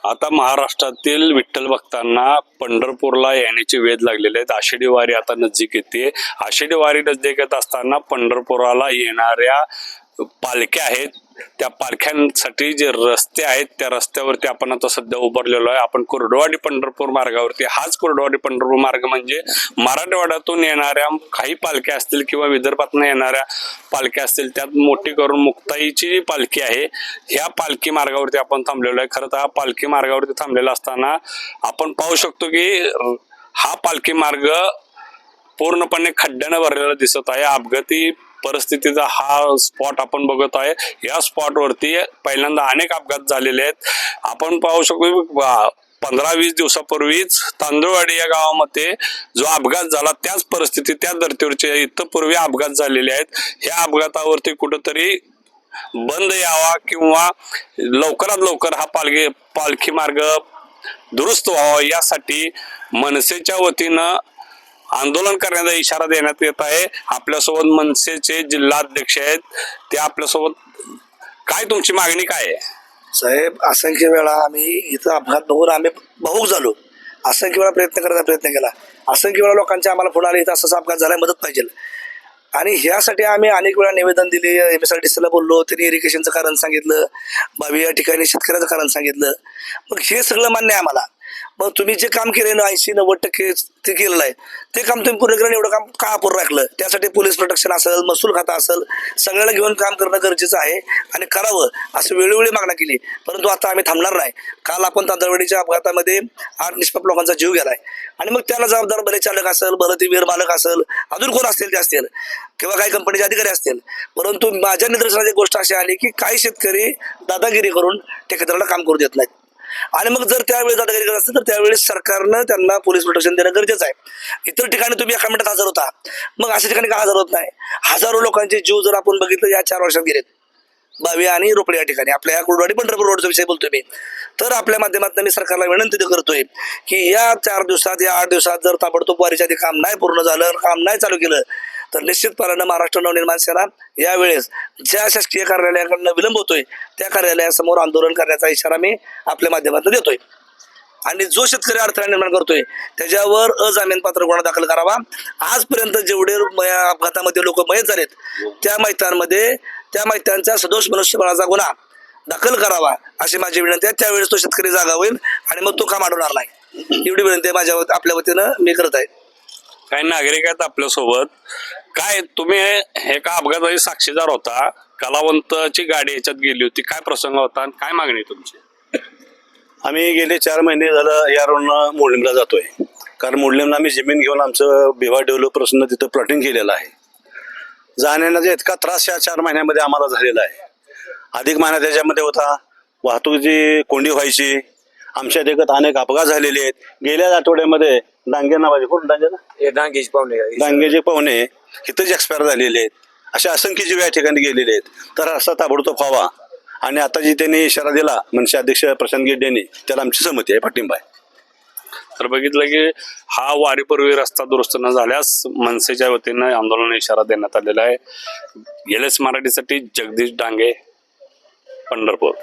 आता महाराष्ट्रातील विठ्ठल भक्तांना पंढरपूरला येण्याचे वेध लागलेले आहेत. आषाढी वारी आता नजीक येते. आषाढी वारी नजीक येत असताना पंढरपुराला येणाऱ्या पालख्या आहेत, त्या पालख्यांसाठी जे रस्ते आहेत त्या रस्त्यावरती आपण आता सध्या उभारलेलो आहे. आपण कुर्डुवाडी पंढरपूर मार्गावरती. हाच कुर्डुवाडी पंढरपूर मार्ग म्हणजे मराठवाड्यातून येणाऱ्या काही पालख्या असतील किंवा विदर्भातून येणाऱ्या पालख्या असतील, त्यात मोठी करून मुक्ताईची पालखी आहे. ह्या पालखी मार्गावरती आपण थांबलेलो आहे. खरं तर हा पालखी मार्गावरती थांबलेला असताना आपण पाहू शकतो की हा पालखी मार्ग पूर्णपणे खड्ड्यानं भरलेला दिसत आहे. अपघाती परिस्थितीचा हा स्पॉट आपण बघत आहे. या स्पॉट वरती पहिल्यांदा अनेक अपघात झालेले आहेत. आपण पाहू शकतो 15-20 दिवसापूर्वीच तांदूळवाडी या गावामध्ये जो अपघात झाला त्याच परिस्थिती त्या धर्तीवरचे इथं पूर्वी अपघात झालेले आहेत. ह्या अपघातावरती कुठंतरी बंद यावा किंवा लवकरात लवकर हा पालखी मार्ग दुरुस्त व्हावा यासाठी मनसेच्या वतीनं आंदोलन करण्याचा इशारा देण्यात येत आहे. आपल्यासोबत मनसेचे जिल्हाध्यक्ष आहेत, ते आपल्यासोबत. काय तुमची मागणी काय आहे? साहेब, असंख्य वेळा आम्ही इथं अपघात बघून आम्ही भावूक झालो. असंख्य वेळा प्रयत्न केला. असंख्य वेळा लोकांचे आम्हाला फोन आले, इथं असं अपघात झाला, मदत पाहिजे. आणि ह्यासाठी आम्ही अनेक वेळा निवेदन दिले. MSRTCला बोललो, त्यांनी इरिगेशनचं कारण सांगितलं, बाबी या ठिकाणी शेतकऱ्याचं कारण सांगितलं. मग हे सगळं मान्य आहे आम्हाला. मग तुम्ही जे काम केले ना 80-90% ते केलेलं आहे, ते काम तुम्ही पूर्ण करून एवढं काम का अपूर्ण राखलं? त्यासाठी पोलीस प्रोटेक्शन असेल, महसूल खाता असेल, सगळ्याला घेऊन काम करणं गरजेचं आहे आणि करावं असं वेळोवेळी मागणं केली. परंतु आता आम्ही थांबणार नाही. काल आपण तांदळवाडीच्या अपघातामध्ये 8 निष्पाप लोकांचा जीव गेलाय आणि मग त्याला जबाबदार भले चालक असेल, भले ते वीर मालक असेल, अजून कोण असतील ते असतील किंवा काही कंपनीचे अधिकारी असतील. परंतु माझ्या निदर्शनाची एक गोष्ट अशी आली की काही शेतकरी दादागिरी करून ठेकेदाराला काम करू देत नाहीत. आणि मग जर त्यावेळेस दादागिरी करत असतील तर त्यावेळेस सरकारनं त्यांना पोलीस प्रोटेक्शन देणं गरजेचं आहे. इतर ठिकाणी तुम्ही एका मिनिटात हजर होता, मग अशा ठिकाणी का हजर होत नाही? हजारो लोकांचे जीव जर आपण बघितलं या 4 वर्षात गेलेत, बावी आणि रोपडे या ठिकाणी. आपल्या या कुर्डुवाडी पंढरपूर रोडचा विषय बोलतोय मी. तर आपल्या माध्यमातून मी सरकारला विनंती करतोय की या 4 दिवसात, या 8 दिवसात जर ताबडतोब वारीच्या आधी काम नाही पूर्ण झालं, काम नाही चालू केलं तर निश्चितपणानं महाराष्ट्र नवनिर्माण सेना यावेळेस ज्या शासकीय कार्यालयाकडनं विलंब होतोय त्या कार्यालयासमोर आंदोलन करण्याचा इशारा मी आपल्या माध्यमातून देतोय. आणि जो शेतकरी अडथळा निर्माण करतोय त्याच्यावर अजामीनपात्र गुन्हा दाखल करावा. आजपर्यंत जेवढे अपघातामध्ये लोक मयत झालेत त्या मैतांचा सदोष मनुष्यबळाचा गुन्हा दाखल करावा अशी माझी विनंती आहे. त्यावेळेस तो शेतकरी जागा होईल आणि मग तो काम अडवणार नाही. एवढी विनंती माझ्या आपल्या वतीनं मी करत आहे. काही नागरिक आहेत आपल्यासोबत. काय तुम्ही हे का अपघाताचे साक्षीदार होता? कलावंतची गाडी याच्यात गेली होती, काय प्रसंग होता आणि काय मागणी तुमची? आम्ही गेले 4 महिने झालं या रोडनं मोडलिमला जातोय. कारण मोडलिमला आम्ही जमीन घेऊन आमचं बिवा डेव्हलपर्सनं तिथं प्लॉटिंग केलेलं आहे. जाण्याचा इतका त्रास या 4 महिन्यामध्ये आम्हाला झालेला आहे. अधिक महिना त्याच्यामध्ये होता, वाहतुकीची कोंडी व्हायची, आमच्या देखत अनेक अपघात झालेले आहेत. गेल्याच आठवड्यामध्ये डांगे नावाचे कोण डांगेचे पाहुणे इथंच एक्सपायर झालेले आहेत. अशा असंख्य जीव या ठिकाणी गेलेले आहेत. तर असा ताबडतोब व्हावा आणि आता जी त्यांनी इशारा दिला मनसे अध्यक्ष प्रशांत गिड्डे यांनी, त्याला आमची सहमती आहे, पाठिंबा आहे. तर बघितलं की हा वारीपूर्वी रस्ता दुरुस्त न झाल्यास मनसेच्या वतीनं आंदोलन इशारा देण्यात आलेला आहे. LS मराठीसाठी जगदीश डांगे, पंढरपूर.